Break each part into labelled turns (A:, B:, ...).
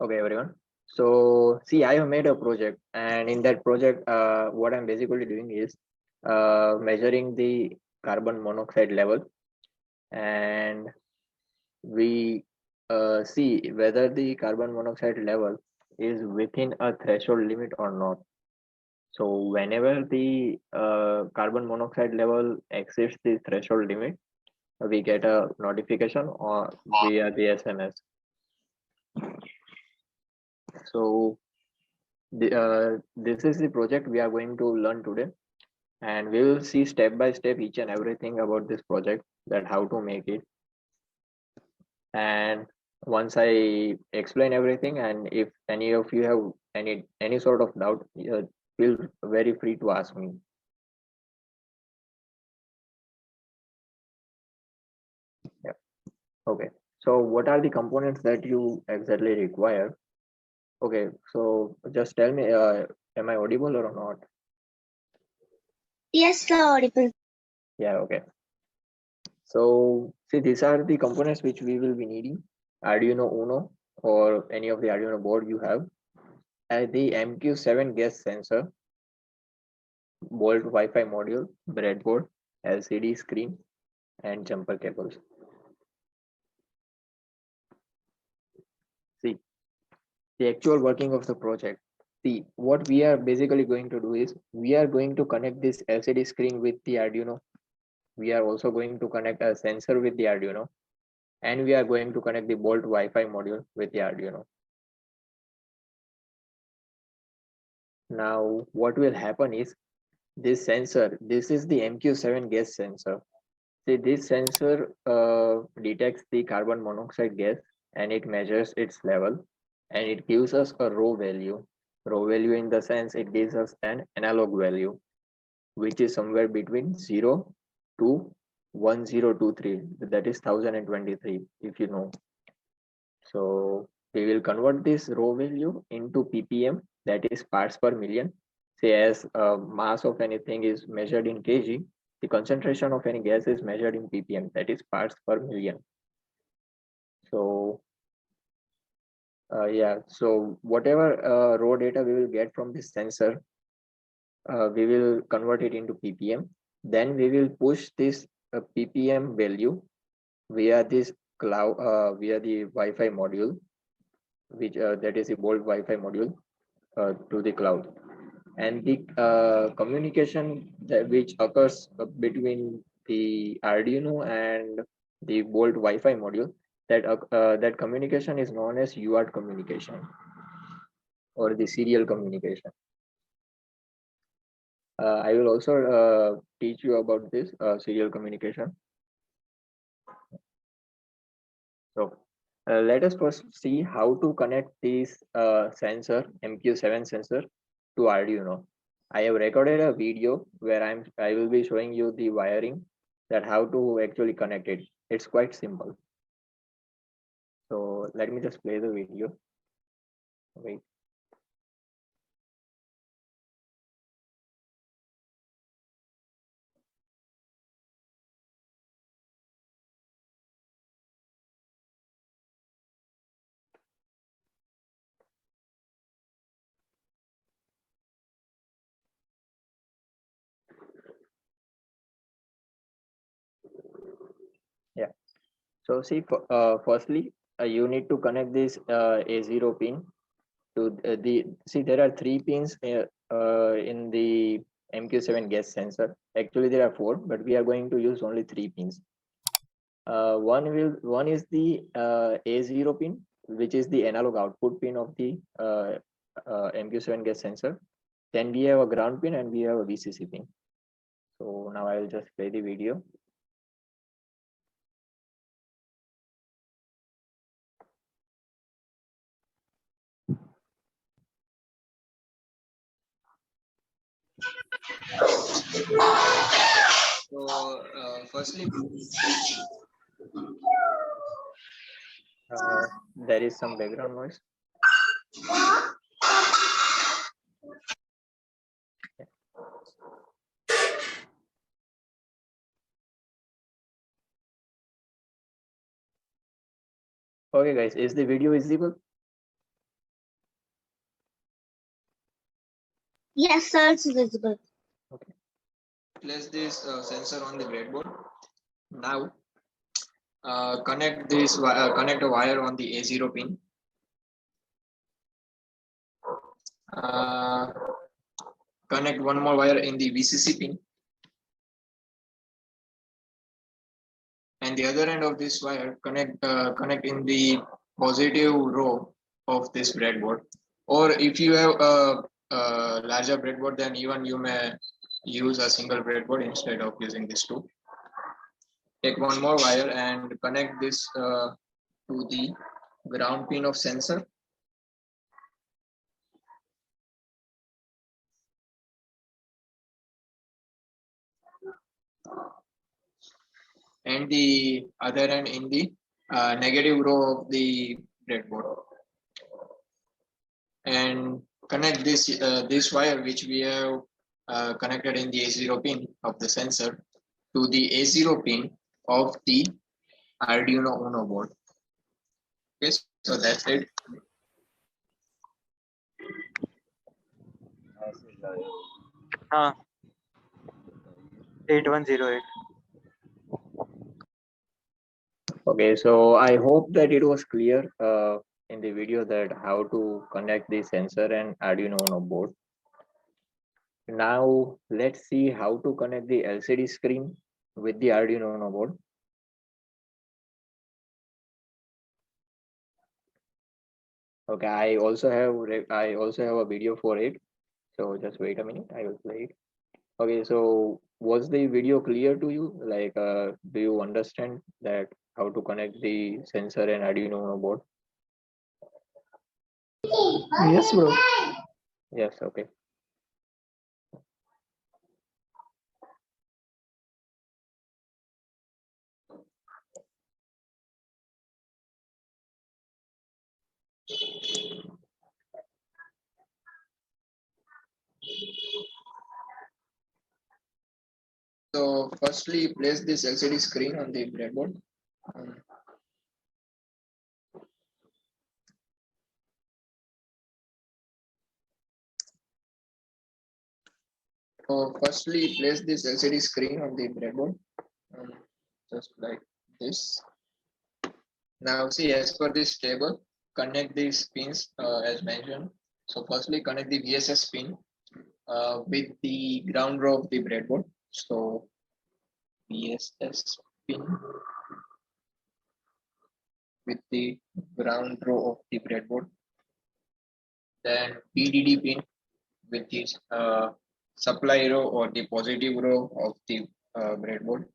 A: Okay, everyone. So, see, I have made a project, and in that project, what I'm basically doing is measuring the carbon monoxide level, and we see whether the carbon monoxide level is within a threshold limit or not. So, whenever the carbon monoxide level exceeds the threshold limit, we get a notification or via the SMS. So, this is the project we are going to learn today, and we will see step by step each and everything about this project, that how to make it. And once I explain everything, and if any of you have any sort of doubt, feel very free to ask me. Yeah. Okay. So what are the components that you exactly require? Okay. So just tell me, am I audible or not?
B: Yes, sir, audible.
A: Yeah. Okay. So see, these are the components which we will be needing: Arduino Uno or any of the Arduino board you have, and the MQ7 gas sensor, Bolt Wi-Fi module, breadboard, LCD screen, and jumper cables. See, the actual working of the project. See, what we are basically going to do is we are going to connect this LCD screen with the Arduino. We are also going to connect a sensor with the Arduino, and we are going to connect the Bolt Wi-Fi module with the Arduino. Now, what will happen is this sensor, this is the MQ7 gas sensor. See, this sensor detects the carbon monoxide gas, and it measures its level, and it gives us a raw value. Raw value in the sense it gives us an analog value, which is somewhere between 0 to 1023. That is 1023, if you know. So we will convert this raw value into ppm, that is parts per million. Say, as mass of anything is measured in kg, the concentration of any gas is measured in ppm, that is parts per million. So yeah, so whatever raw data we will get from this sensor, we will convert it into ppm. Then we will push this ppm value via this cloud, via the Wi-Fi module, which that is a Bolt Wi-Fi module, to the cloud. And the communication which occurs between the Arduino and the Bolt Wi-Fi module, that communication is known as UART communication, or the serial communication. I will also teach you about this serial communication. So let us first see how to connect this sensor, MQ7 sensor, to Arduino. I have recorded a video where I will be showing you the wiring, that how to actually connect it. It's quite simple. So let me just play the video. Wait. Yeah. So see, firstly, you need to connect this A0 pin to the, see, there are 3 pins in the MQ7 gas sensor. Actually, there are 4, but we are going to use only 3 pins. One is the A0 pin, which is the analog output pin of the MQ7 gas sensor. Then we have a ground pin and we have a VCC pin. So now I will just play the video. So firstly, there is some background noise. Okay, guys, is the video visible?
B: Yes, sir, it's visible.
A: Okay. Place this sensor on the breadboard. Now connect connect a wire on the A0 pin. Connect one more wire in the VCC pin. And the other end of this wire connect in the positive row of this breadboard. Or if you have a larger breadboard, then even you may use a single breadboard instead of using this two. Take one more wire and connect this to the ground pin of sensor. And the other end in the negative row of the breadboard. And connect this wire which we have connected in the A0 pin of the sensor to the A0 pin of the Arduino Uno board. Okay, so that's it.
C: हाँ 8108.
A: Okay, so I hope that it was clear in the video that how to connect the sensor and Arduino Uno board. Now let's see how to connect the LCD screen with the Arduino Uno board. Okay, I also have a video for it. So just wait a minute, I will play it. Okay, so was the video clear to you? Like, do you understand that how to connect the sensor and Arduino Uno board?
B: Yes, bro.
A: Yes, okay. So firstly, place this LCD screen on the breadboard. So firstly, place this LCD screen on the breadboard, just like this. Now see, as per this table, connect these pins as mentioned. So firstly, connect the VSS pin with the ground row of the breadboard. So VSS pin with the ground row of the breadboard. Then VDD pin with this supply row or the positive row of the breadboard.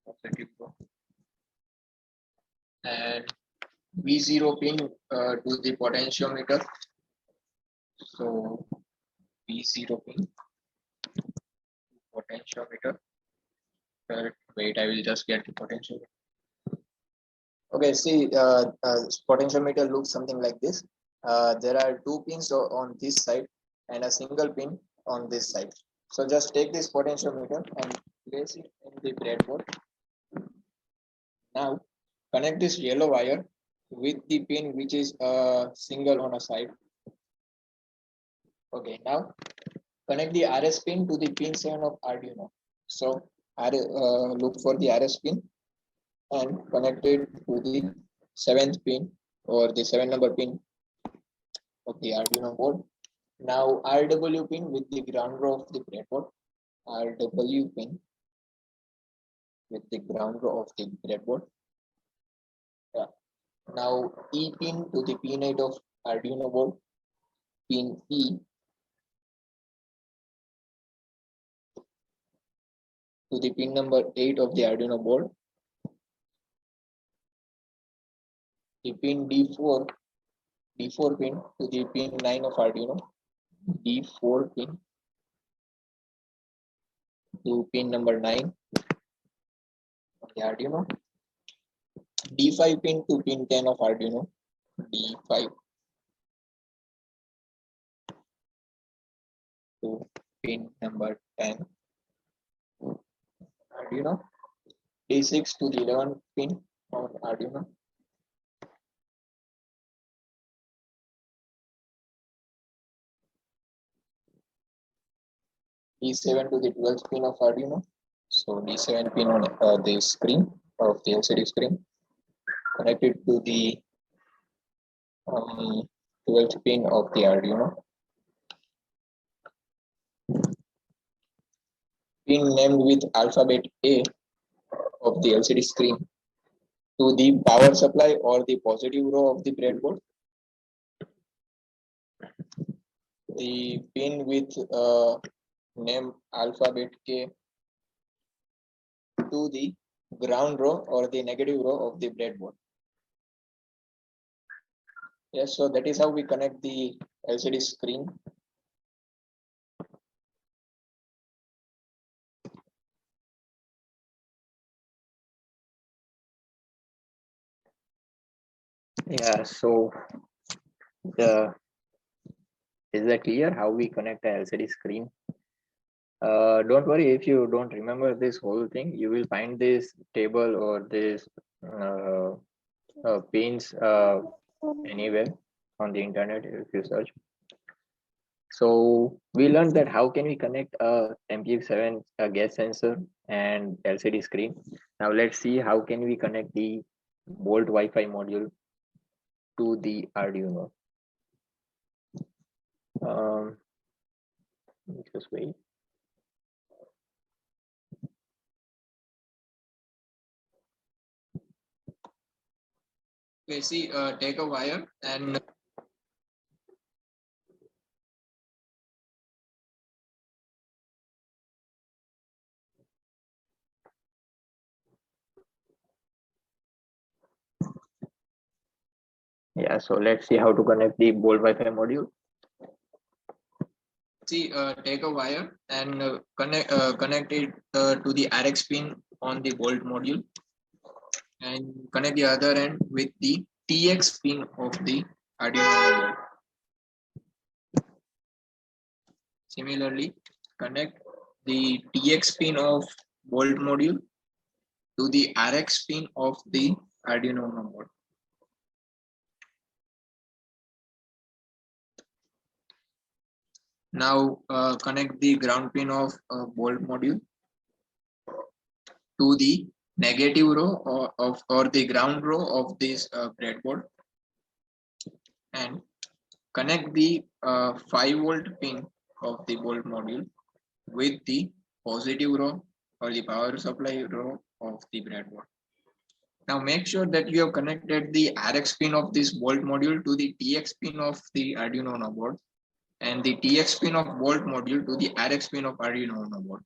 A: Positive row. And V0 pin to the potentiometer. So V0 pin potentiometer. Wait, I will just get the potentiometer. Okay, see, potentiometer looks something like this. There are two pins on this side and a single pin on this side. So just take this potentiometer and place it in the breadboard. Now connect this yellow wire with the pin which is single on a side. Okay, now connect the RS pin to the pin 7 of Arduino. So look for the RS pin and connect it to the 7th pin or the 7-number pin of the Arduino board. Now RW pin with the ground row of the breadboard. RW pin with the ground row of the breadboard. Yeah. Now E pin to the pin 8 of Arduino board. Pin E to the pin number 8 of the Arduino board. The pin D4 pin to the pin 9 of Arduino. D4 pin to pin number 9 of the Arduino. D5 pin to pin 10 of Arduino. D5 to pin number 10 Arduino. D6 to the 11 pin on Arduino. D7 to the 12th pin of Arduino. So D7 pin on the screen of the LCD screen, connected to the 12th pin of the Arduino. Pin named with alphabet A of the LCD screen to the power supply or the positive row of the breadboard. The pin with name alphabet K to the ground row or the negative row of the breadboard. Yes, so that is how we connect the LCD screen. Yeah, so is that clear how we connect the LCD screen? Don't worry if you don't remember this whole thing. You will find this table or this pins anywhere on the internet if you search. So we learned that how can we connect a MPU7 gas sensor and LCD screen. Now let's see how can we connect the Bolt Wi-Fi module to the Arduino. Just wait. Okay, see, take a wire and yeah, so let's see how to connect the Bolt Wi-Fi module. See, take a wire and connect it to the RX pin on the Bolt module, and connect the other end with the TX pin of the Arduino module. Similarly, connect the TX pin of Bolt module to the RX pin of the Arduino board. Now connect the ground pin of Bolt module to the negative row or the ground row of this breadboard, and connect the 5-volt pin of the Bolt module with the positive row or the power supply row of the breadboard. Now make sure that you have connected the RX pin of this Bolt module to the TX pin of the Arduino Uno board, and the TX pin of Bolt module to the RX pin of Arduino Uno board,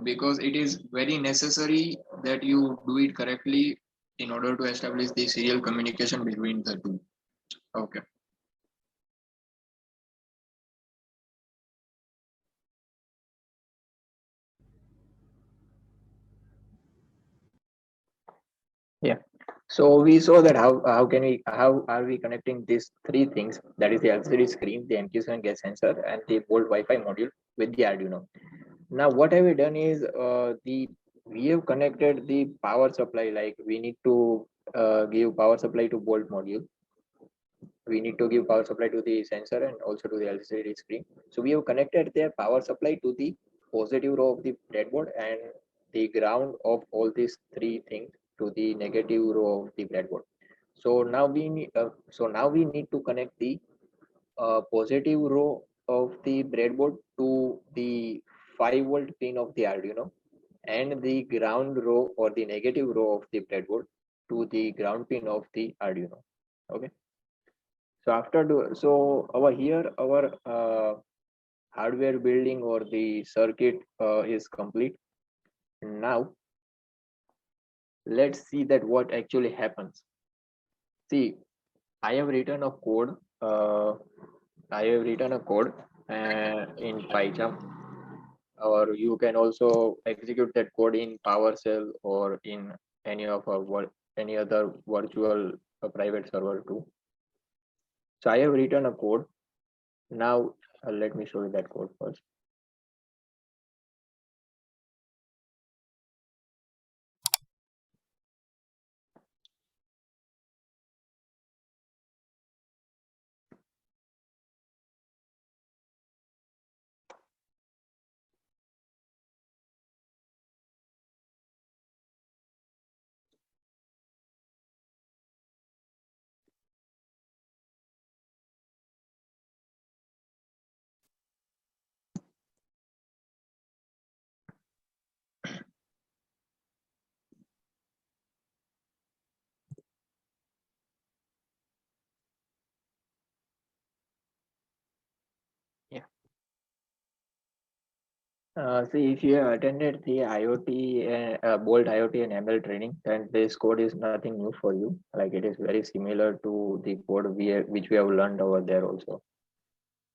A: because it is very necessary that you do it correctly in order to establish the serial communication between the two. Okay. Yeah. So we saw that how are we connecting these three things, that is the LCD screen, the MQ7 gas sensor, and the Bolt Wi-Fi module with the Arduino. Now what have we done is we have connected the power supply, like we need to give power supply to Bolt module. We need to give power supply to the sensor and also to the LCD screen. So we have connected their power supply to the positive row of the breadboard and the ground of all these three things to the negative row of the breadboard. So now we need to connect the positive row of the breadboard to the 5-volt pin of the Arduino, and the ground row or the negative row of the breadboard to the ground pin of the Arduino. Okay. So over here our hardware building or the circuit is complete. Now let's see that what actually happens. See, I have written a code. In PyCharm, or you can also execute that code in PowerShell or in any other virtual private server too. So I have written a code. Now let me show you that code first. See, if you have attended the IoT and Bolt IoT and ML training, then this code is nothing new for you. Like it is very similar to the code which we have learned over there also.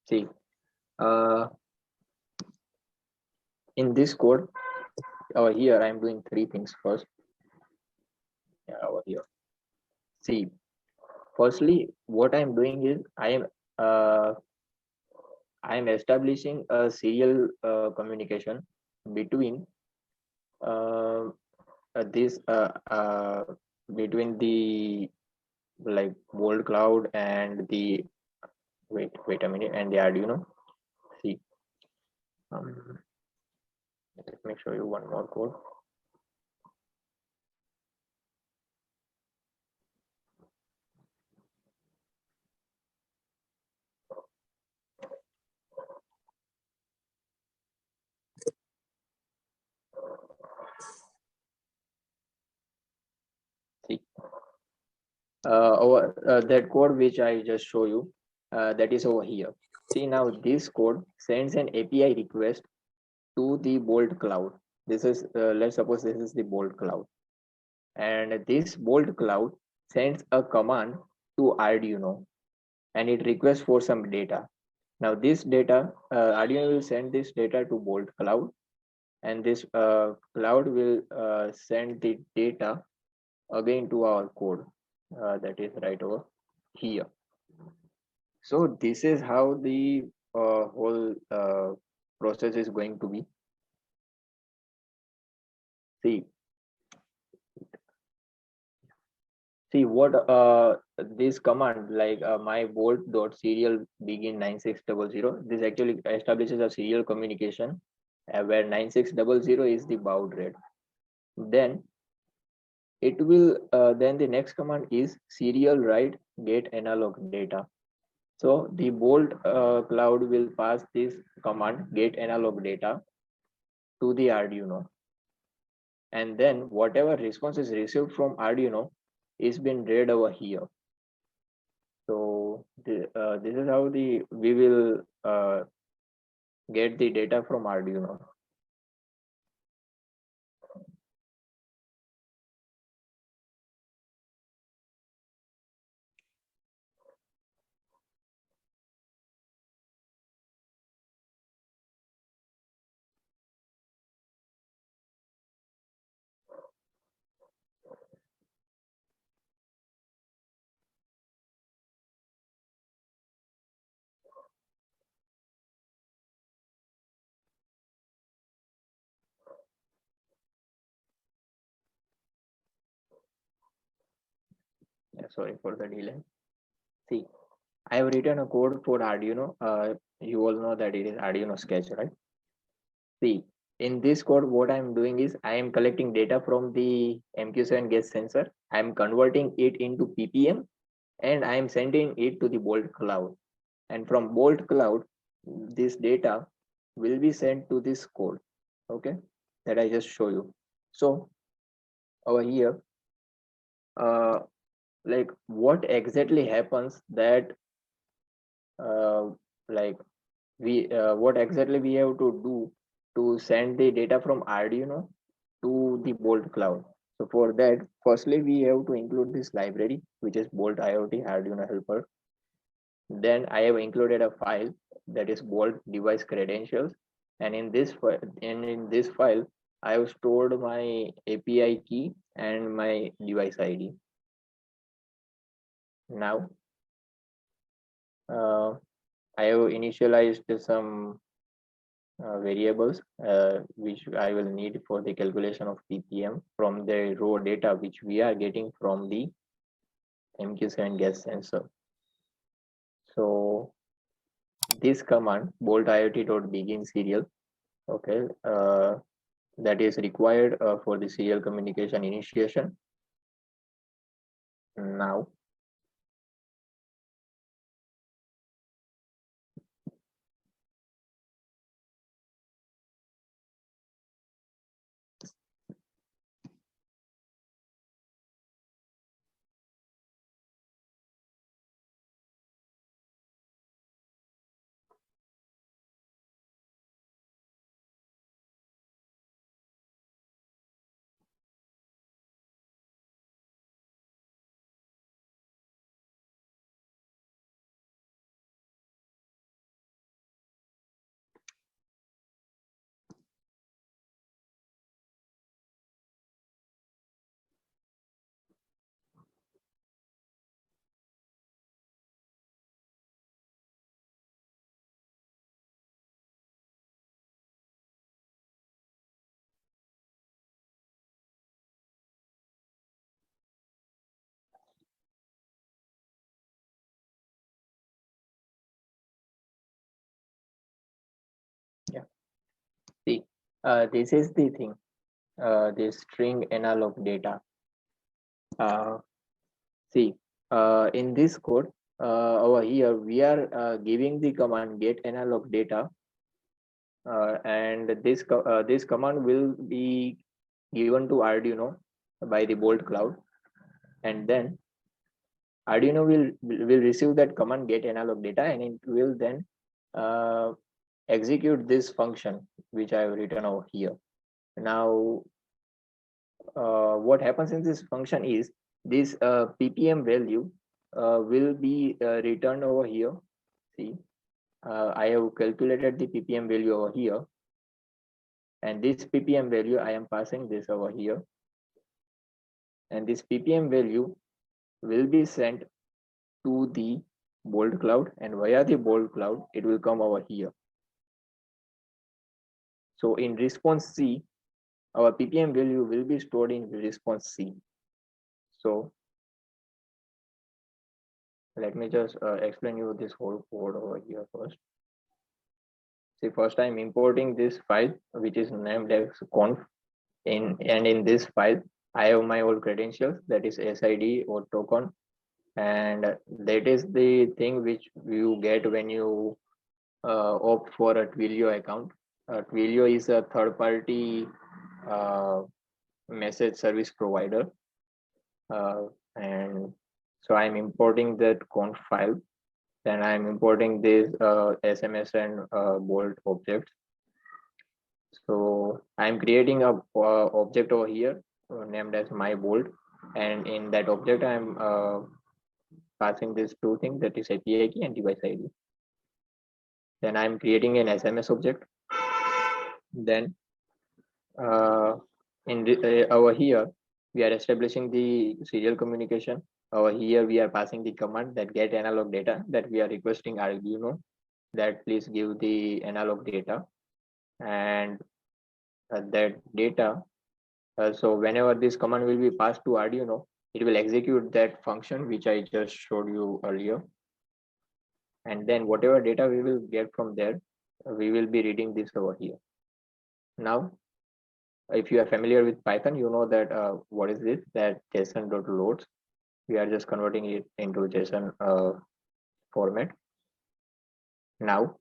A: See, uh, in this code over here, I'm doing three things first. Yeah, over here. See, firstly, what I'm doing is uh, I am establishing a serial communication between uh, this between the like Bolt Cloud and the wait a minute and the Arduino. See, um, let me show you one more code. See, that code which I just show you, that is over here. See, now this code sends an API request to the Bolt Cloud. This is let's suppose this is the Bolt Cloud, and this Bolt Cloud sends a command to Arduino, and it requests for some data. Now this data, Arduino will send this data to Bolt Cloud, and this cloud will send the data again to our code that is right over here. So this is how the whole process is going to be. See, see what this command like my bolt dot serial begin 9600. This actually establishes a serial communication where 9600 is the baud rate. Then it will then the next command is serial write get analog data. So the Bolt cloud will pass this command get analog data to the Arduino, and then whatever response is received from Arduino is being read over here. So this is how we will get the data from Arduino. Sorry for the delay. See, I have written a code for Arduino. You all know that it is Arduino Sketch, right? See, in this code, what I'm doing is I am collecting data from the MQ7 gas sensor. I'm converting it into PPM, and I am sending it to the Bolt cloud. And from Bolt cloud, this data will be sent to this code. Okay, that I just show you. So over here, uh, like what exactly happens that uh, like what exactly we have to do to send the data from Arduino to the Bolt cloud. So for that, firstly, we have to include this library, which is Bolt IoT Arduino helper. Then I have included a file that is Bolt device credentials. And in this file, I have stored my API key and my device ID. Now, I have initialized some variables which I will need for the calculation of PPM from the raw data which we are getting from the MQ7 gas sensor. So this command bolt IoT.begin serial, okay, that is required for the serial communication initiation. Now This is the thing, this string analog data. See, in this code, over here, we are giving the command get analog data, and this command will be given to Arduino by the Bolt Cloud, and then Arduino will receive that command get analog data, and it will then uh, execute this function which I have written over here. Now, what happens in this function is this ppm value will be returned over here. See, I have calculated the ppm value over here, and this ppm value I am passing this over here, and this ppm value will be sent to the Bolt Cloud, and via the Bolt Cloud it will come over here. So in response C, our ppm value will be stored in response C. So let me just explain you this whole code over here first. See, first I'm importing this file which is named as conf, and in this file I have my old credentials, that is SID or token, and that is the thing which you get when you opt for a Twilio account. Twilio is a third-party message service provider, and so I'm importing that conf file. Then I'm importing this SMS and Bolt objects. So I'm creating a object over here named as my Bolt, and in that object I'm passing these two things, that is API key and device ID. Then I'm creating an SMS object. Then over here we are establishing the serial communication. Over here we are passing the command that get analog data, that we are requesting Arduino that please give the analog data, and that data. So whenever this command will be passed to Arduino, it will execute that function which I just showed you earlier, and then whatever data we will get from there, we will be reading this over here. Now, if you are familiar with Python, you know that what is this, that JSON.loads. We are just converting it into JSON format. Now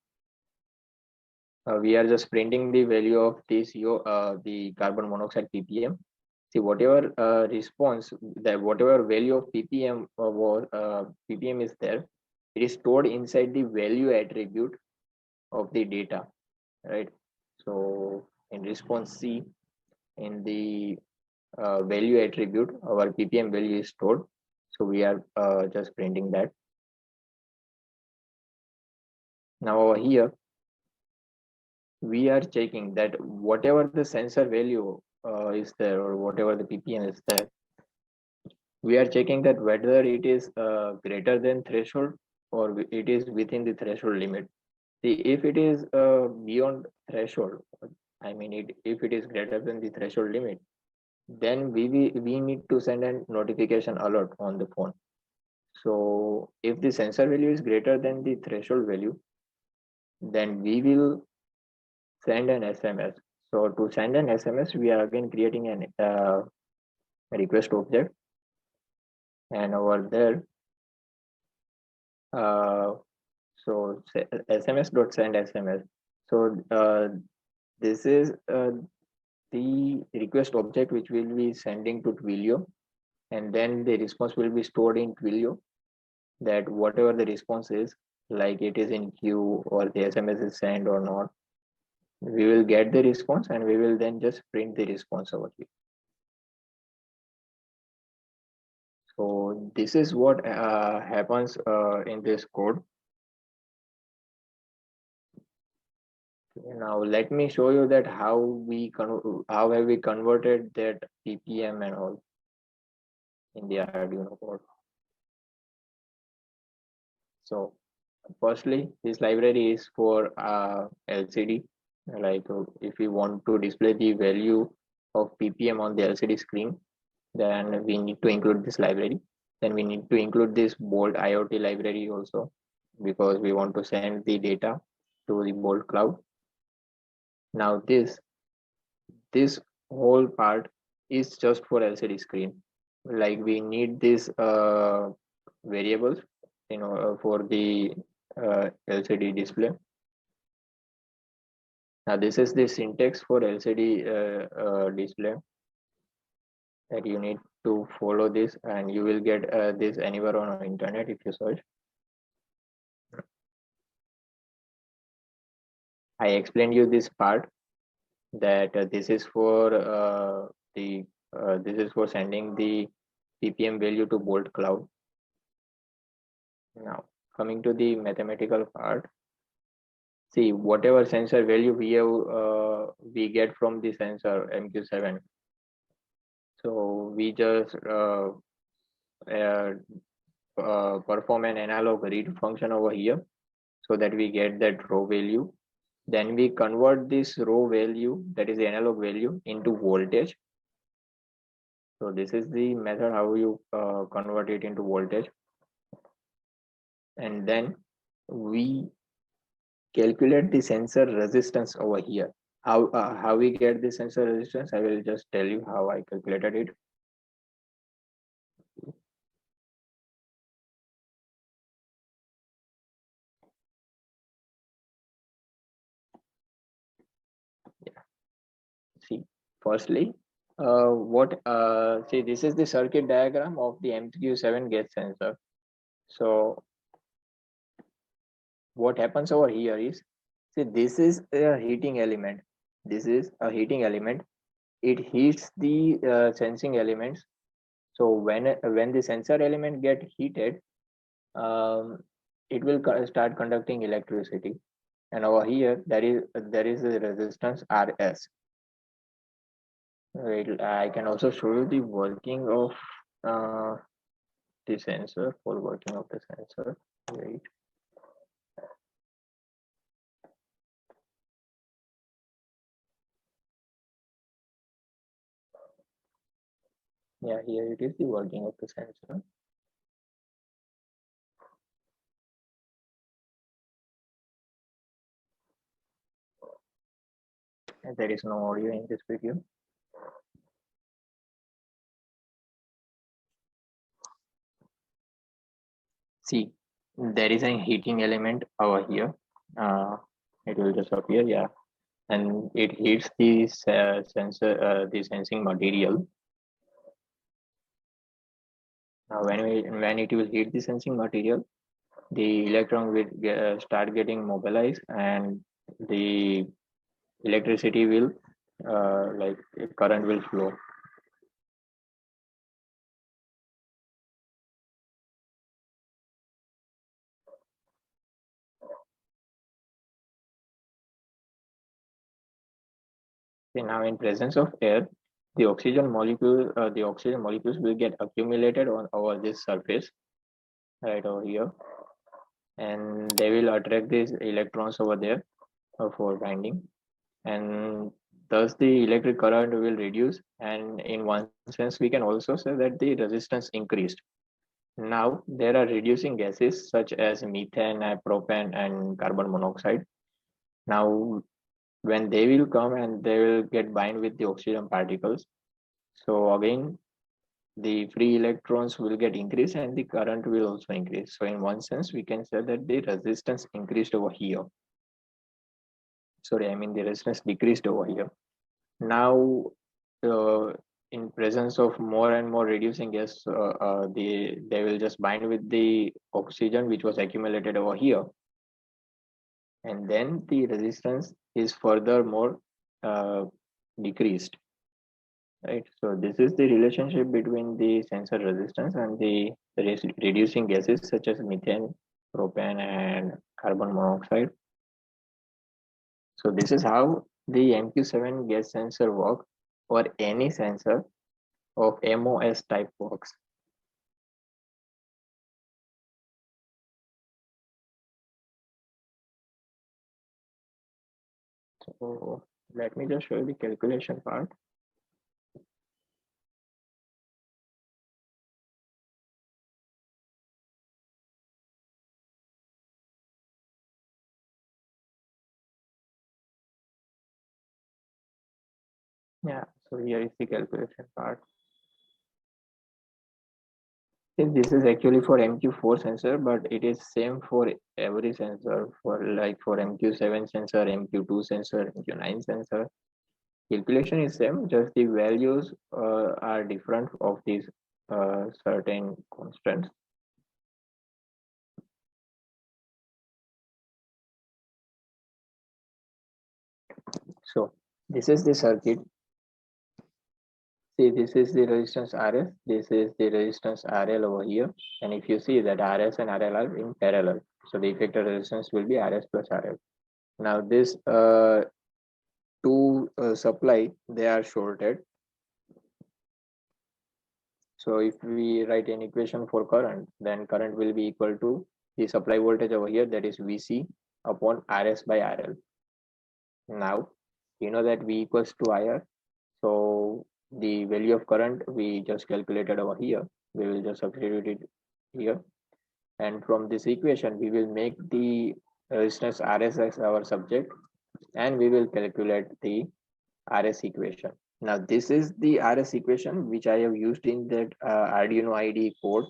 A: we are just printing the value of this the carbon monoxide ppm. See, whatever response, that whatever value of ppm ppm is there, it is stored inside the value attribute of the data, right? So in response C, in the value attribute, our ppm value is stored. So we are just printing that. Now over here, we are checking that whatever the sensor value is there, or whatever the ppm is there, we are checking that whether it is greater than threshold or it is within the threshold limit. See, if it is beyond threshold, I mean if it is greater than the threshold limit, then we need to send a notification alert on the phone. So if the sensor value is greater than the threshold value, then we will send an SMS. So to send an SMS, we are again creating an request object, and over there, so SMS.send SMS. So this is the request object which will be sending to Twilio, and then the response will be stored in Twilio, that whatever the response is, like it is in queue or the SMS is sent or not, we will get the response and we will then just print the response over here. So this is what happens in this code. Now let me show you that how have we converted that ppm and all in the Arduino code. So firstly, this library is for LCD. Like if we want to display the value of ppm on the LCD screen, then we need to include this library. Then we need to include this Bolt IoT library also, because we want to send the data to the Bolt Cloud. Now this this whole part is just for LCD screen. Like we need these variables, for the LCD display. Now this is the syntax for LCD display that you need to follow this, and you will get this anywhere on the internet if you search. I explained you this part that this is for sending the ppm value to bolt cloud. Now coming to the mathematical part, see whatever sensor value we get from the sensor MQ7. So we just perform an analog read function over here so that we get that raw value. Then we convert this raw value, that is the analog value, into voltage. So this is the method how you convert it into voltage. And then we calculate the sensor resistance over here. How we get the sensor resistance, I will just tell you how I calculated it. See, firstly, see, this is the circuit diagram of the MQ7 gas sensor. So what happens over here is, see, this is a heating element. This is a heating element. It heats the sensing elements. So when the sensor element get heated, it will start conducting electricity. And over here, there is a resistance RS. Right. I can also show you the working of the sensor, for working of the sensor. Right. Yeah, here it is, the working of the sensor. And there is no audio in this video. See, there is a heating element over here. It will just appear, yeah, and it heats the sensor, the sensing material. Now, when it will heat the sensing material, the electron will start getting mobilized, and the electricity will, like current will flow. See, now in presence of air, the oxygen molecules will get accumulated on over this surface, right over here, and they will attract these electrons over there for binding, and thus the electric current will reduce, and in one sense we can also say that the resistance increased. Now there are reducing gases such as methane, propane, and carbon monoxide. Now when they will come and they will get bind with the oxygen particles, so again the free electrons will get increased and the current will also increase. So in one sense we can say that the resistance increased over here. Sorry, I mean the resistance decreased over here. Now in presence of more and more reducing gas, they will just bind with the oxygen which was accumulated over here, and then the resistance is furthermore decreased, right? So this is the relationship between the sensor resistance and the reducing gases such as methane, propane, and carbon monoxide. So this is how the MQ7 gas sensor works, or any sensor of MOS type works. So let me just show you the calculation part. Yeah, so here is the calculation part. This is actually for MQ4 sensor, but it is same for every sensor. For like for MQ7 sensor, MQ2 sensor, MQ9 sensor, calculation is same. Just the values are different of these certain constants. So this is the circuit. See, this is the resistance RS. This is the resistance RL over here. And if you see that RS and RL are in parallel, so the effective resistance will be RS plus RL. Now this two supply, they are shorted. So if we write an equation for current, then current will be equal to the supply voltage over here, that is VC upon RS by RL. Now you know that V equals to IR. So the value of current we just calculated over here. We will just substitute it here. And from this equation, we will make the resistance RS as our subject, and we will calculate the RS equation. Now this is the RS equation which I have used in that Arduino IDE code.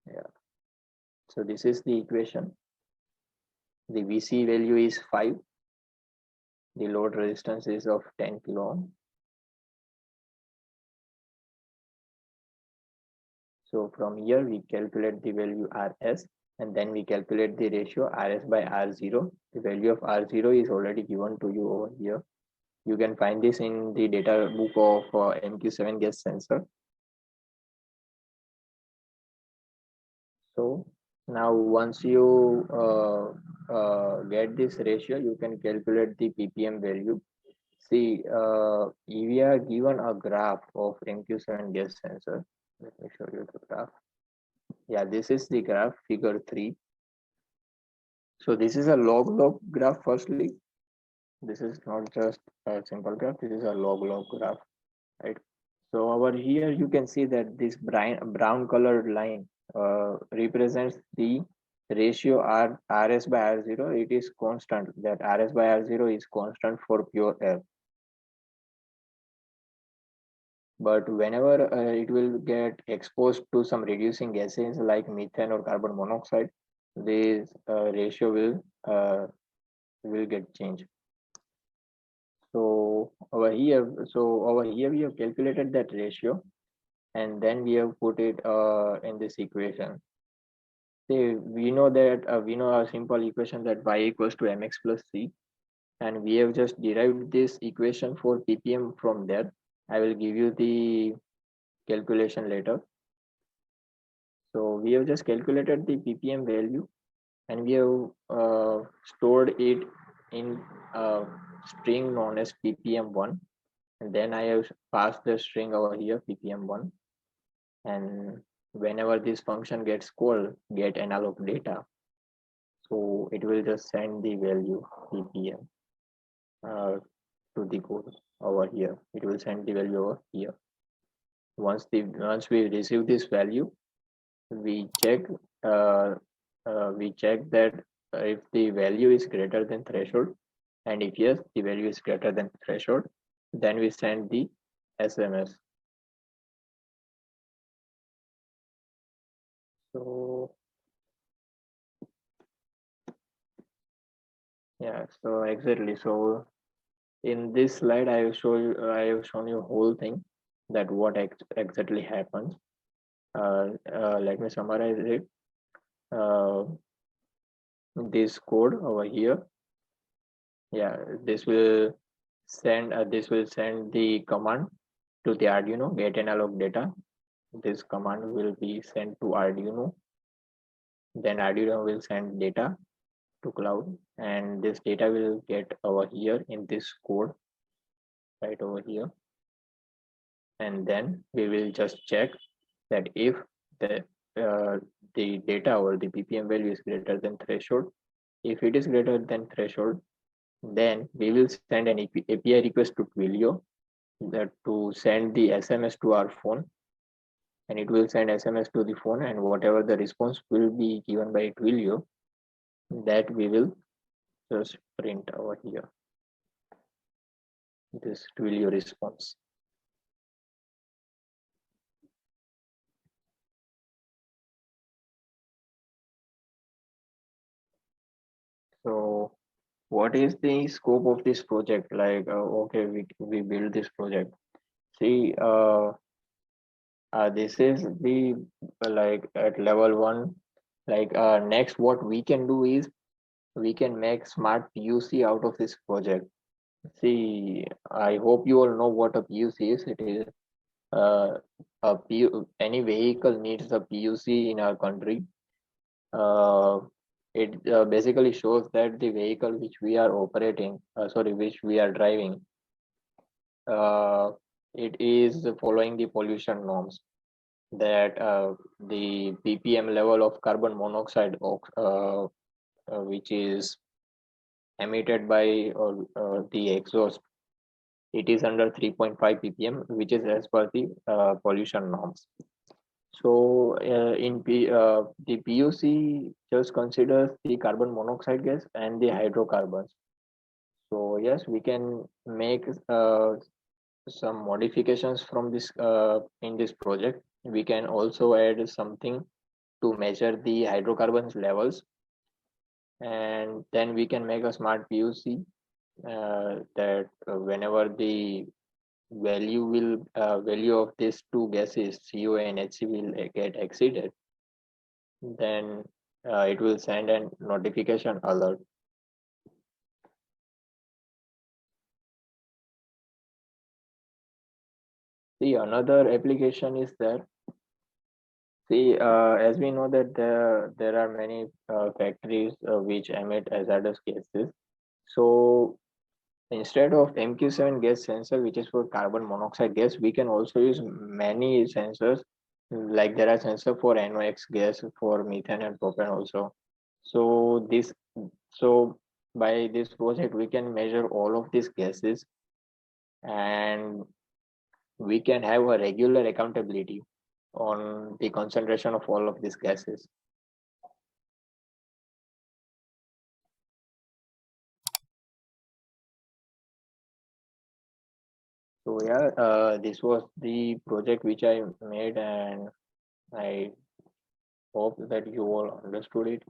A: Yeah. So this is the equation. The VC value is 5. The load resistance is of 10 kilo ohm. So from here we calculate the value RS, and then we calculate the ratio RS by R0. The value of R0 is already given to you over here. You can find this in the data book of MQ7 gas sensor. So now once you get this ratio, you can calculate the ppm value. See, we are given a graph of MQ7 gas sensor. Let me show you the graph. Yeah, this is the graph, figure 3. So this is a log graph firstly. This is not just a simple graph, this is a log graph, right? So over here you can see that this brown colored line represents the ratio RS by R0. It is constant, that RS by R0 is constant for pure air. But whenever it will get exposed to some reducing gases like methane or carbon monoxide, this ratio will get changed. So over here we have calculated that ratio, and then we have put it in this equation. See, we know that we know a simple equation that y equals to mx plus c, and we have just derived this equation for ppm from there. I will give you the calculation later. So we have just calculated the ppm value, and we have stored it in a string known as ppm1, and then I have passed the string over here ppm1, and whenever this function gets called, get analog data, so it will just send the value ppm to the code over here. It will send the value over here. Once we receive this value, we check that if the value is greater than threshold, and if yes, the value is greater than threshold, then we send the SMS. So yeah, so exactly. So in this slide, I have shown you whole thing, that what exactly happens. Let me summarize it. This code over here, yeah, this will send the command to the Arduino, get analog data. This command will be sent to Arduino, then Arduino will send data to cloud, and this data will get over here in this code right over here, and then we will just check that if the data or the ppm value is greater than threshold. If it is greater than threshold, then we will send an API request to Twilio that to send the SMS to our phone, and it will send SMS to the phone, and whatever the response will be given by Twilio, that we will just print over here. this Twilio response. So what is the scope of this project? Like, okay, we build this project. See, this is the like at level one. Like, next, what we can do is we can make smart PUC out of this project. See, I hope you all know what a PUC is. It is any vehicle needs a PUC in our country. Uh, it basically shows that the vehicle which we are operating, which we are driving, uh, it is following the pollution norms. That the ppm level of carbon monoxide, which is emitted by the exhaust, it is under 3.5 ppm, which is as per the pollution norms. So the PUC just considers the carbon monoxide gas and the hydrocarbons. So yes, we can make some modifications from this in this project. We can also add something to measure the hydrocarbons levels, and then we can make a smart PUC that whenever the value of these two gases, CO and HC, will get exceeded, then it will send a notification alert. See, another application is there. See, as we know that there are many factories which emit hazardous gases. So instead of MQ7 gas sensor, which is for carbon monoxide gas, we can also use many sensors. Like there are sensors for NOx gas, for methane and propane also. So so by this project, we can measure all of these gases, and we can have a regular accountability on the concentration of all of these gases. So yeah, this was the project which I made, and I hope that you all understood it.